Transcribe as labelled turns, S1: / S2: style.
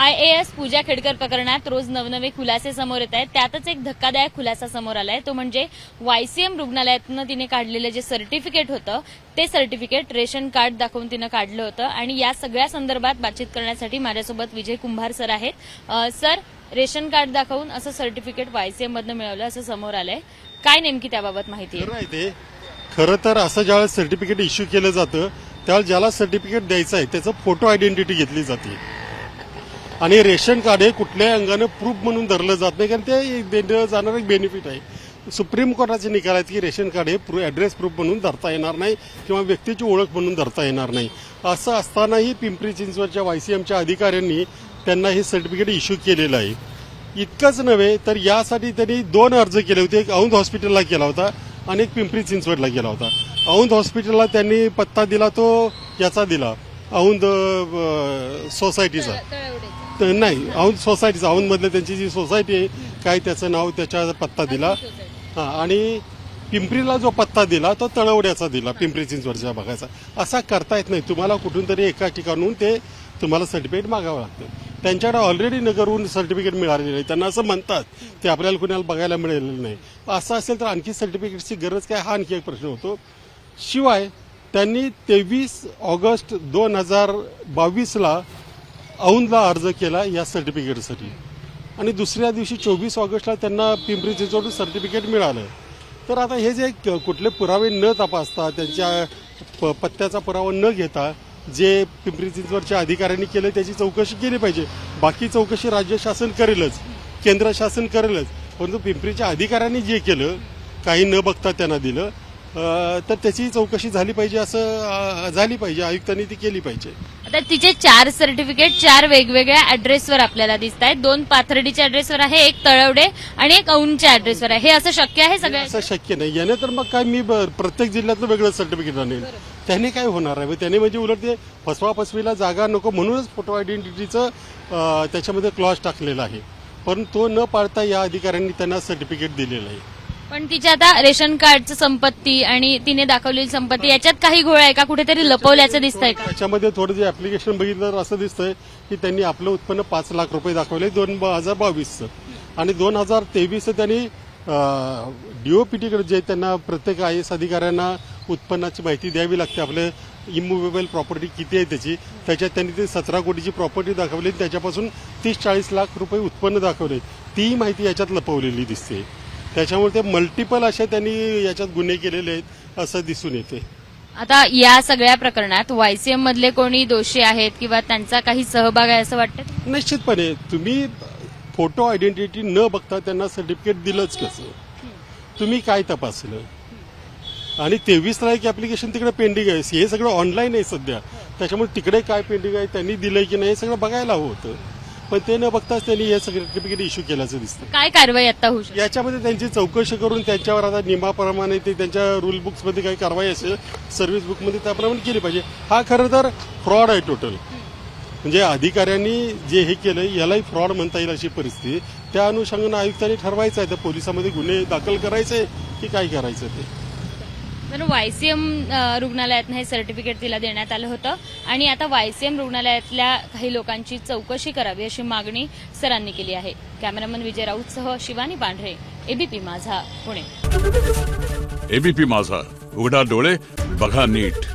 S1: IAS पूजा खेडकर प्रकरणात रोज नवनवे खुलासे समोर येत आहेत. त्यातच एक धक्कादायक खुलासा समोर आलाय, तो म्हणजे YCM रुग्णालयातनं तिने काढलेलं जे सर्टिफिकेट होतं ते सर्टिफिकेट रेशन कार्ड दाखवून तिनं काढलं होतं. आणि या सगळ्या संदर्भात बातचीत करण्यासाठी माझ्यासोबत विजय कुंभार सर आहेत. सर, रेशन कार्ड दाखवून असं सर्टिफिकेट YCM मधनं मिळवलं असं समोर आलंय, काय नेमकी त्याबाबत माहिती आहे?
S2: खरं तर असं ज्यावेळेस सर्टिफिकेट इश्यू केलं जातं त्यावेळेस ज्याला सर्टिफिकेट द्यायचं आहे त्याचं फोटो आयडेंटिटी घेतली जाते आणि रेशन कार्ड हे कुठल्याही अंगानं प्रूफ म्हणून धरलं जात नाही, कारण ते देणं जाणारं एक बेनिफिट आहे. सुप्रीम कोर्टाचे निकाल आहेत की रेशन कार्ड हे ॲड्रेस प्रूफ म्हणून धरता येणार नाही किंवा व्यक्तीची ओळख म्हणून धरता येणार नाही. असं असतानाही पिंपरी चिंचवडच्या YCMच्या अधिकाऱ्यांनी त्यांना हे सर्टिफिकेट इश्यू केलेलं आहे. इतकंच नव्हे तर यासाठी त्यांनी 2 अर्ज केले होते. एक औंध हॉस्पिटलला केला होता आणि एक पिंपरी चिंचवडला केला होता. औंध हॉस्पिटलला त्यांनी पत्ता दिला तो याचा दिला, औंध सोसायटीचा नाही, औंध सोसायटीचा, औंधमधल्या त्यांची जी सोसायटी आहे काय त्याचं नाव, त्याच्या पत्ता दिला. आणि पिंपरीला जो पत्ता दिला तो तळवड्याचा दिला, पिंपरी चिंचवडच्या भागाचा. असा करता येत नाही. तुम्हाला कुठून तरी एका ठिकाणून ते तुम्हाला सर्टिफिकेट मागावं लागतं. त्यांच्याकडे ऑलरेडी नगरहून सर्टिफिकेट मिळालेलं आहे. त्यांना असं म्हणतात ते आपल्याला कुणाला बघायला मिळालेलं नाही. असं असेल तर आणखी सर्टिफिकेटची गरज काय, हा आणखी एक प्रश्न होतो. शिवाय त्यांनी 23 ऑगस्ट 2022ला औंधला अर्ज केला या सर्टिफिकेटसाठी आणि दुसऱ्या दिवशी 24 ऑगस्टला त्यांना पिंपरी चिंचवड सर्टिफिकेट मिळालं. तर आता हे जे कुठले पुरावे न तपासता, त्यांच्या पत्त्याचा पुरावा न घेता जे पिंपरी चिंचवडच्या अधिकाऱ्यांनी केलं त्याची चौकशी केली पाहिजे. बाकी चौकशी राज्य शासन करेलच, केंद्र शासन करेलच, परंतु पिंपरीच्या अधिकाऱ्यांनी जे केलं, काही न बघता त्यांना दिलं, तर त्याची चौकशी झाली पाहिजे, असं झाली पाहिजे. आयुक्तांनी ती केली पाहिजे.
S1: आता तिचे 4 सर्टिफिकेट 4 वेगवेगळ्या ऍड्रेसवर आपल्याला दिसत आहेत. 2 पाथर्डीच्या ऍड्रेसवर आहे, एक तळवडे आणि एक औंधच्या ऍड्रेसवर आहे. हे असं शक्य आहे सगळं?
S2: असं शक्य नाही. याने तर मग काय मी प्रत्येक जिल्ह्यातलं वेगळं सर्टिफिकेट आणेल, त्याने काय होणार आहे? त्याने म्हणजे उलट ते फसवाफसवीला जागा नको म्हणूनच फोटो आयडेंटिटीचं त्याच्यामध्ये क्लॉज टाकलेला आहे. पण तो न पाळता या अधिकाऱ्यांनी त्यांना सर्टिफिकेट दिलेलं आहे.
S1: पण तिच्या आता रेशन कार्डचं संपत्ती आणि तिने दाखवलेली संपत्ती याच्यात काही घोळ आहे का? कुठेतरी लपवल्याचं दिसतंय का?
S2: त्याच्यामध्ये थोडं जे ऍप्लिकेशन बघितलं तर असं दिसतंय की त्यांनी आपलं उत्पन्न 5 लाख रुपये दाखवले 2022चं आणि 2023 त्यांनी DOPTकडे जे त्यांना प्रत्येक IAS अधिकाऱ्यांना उत्पन्नाची माहिती द्यावी लागते. आपलं इमुवेबल प्रॉपर्टी किती आहे त्याच्यात त्यांनी ते 17 कोटीची प्रॉपर्टी दाखवली, त्याच्यापासून 30-40 लाख रुपये उत्पन्न दाखवले. ती माहिती याच्यात लपवलेली दिसते. त्याच्यामुळे ते मल्टिपल असे त्यांनी याच्यात गुन्हे केलेले आहेत असं दिसून येते.
S1: आता या सगळ्या प्रकरणात YCM मधले कोणी दोषी आहेत किंवा त्यांचा काही सहभाग आहे असं वाटतं?
S2: निश्चितपणे तुम्ही फोटो आयडेंटिटी न बघता त्यांना सर्टिफिकेट दिलंच कसं? तुम्ही काय तपासलं? आणि 23ला एक ऍप्लिकेशन तिकडे पेंडिंग आहे. हे सगळं ऑनलाईन आहे सध्या, त्याच्यामुळे तिकडे काय पेंडिंग आहे, त्यांनी दिलंय की नाही हे सगळं बघायला हवं होतं. पण ते न बघताच त्यांनी हे सर्टिफिकेट इश्यू केल्याचं दिसतं.
S1: काय कारवाई आता होऊ शकते?
S2: याच्यामध्ये त्यांची चौकशी करून त्यांच्यावर आता नियमाप्रमाणे ते त्यांच्या रूल बुक्समध्ये काही कारवाई असेल, सर्व्हिस बुकमध्ये त्याप्रमाणे केली पाहिजे. हा खरं तर फ्रॉड आहे टोटल. म्हणजे अधिकाऱ्यांनी जे हे केलं यालाही फ्रॉड म्हणता येईल अशी परिस्थिती. त्या अनुषंगानं आयुक्तांनी ठरवायचं आहे, त्या पोलिसांमध्ये गुन्हे दाखल करायचे की काय करायचं ते.
S1: तर YCM रुग्णालयातनं हे सर्टिफिकेट तिला देण्यात आलं होतं आणि आता YCM रुग्णालयातल्या काही लोकांची चौकशी करावी अशी मागणी सरांनी केली आहे. कॅमेरामन विजय राऊतसह शिवानी पांढरे, ABP माझा, पुणे.
S3: ABP माझा, उघडा डोळे बघा नीट.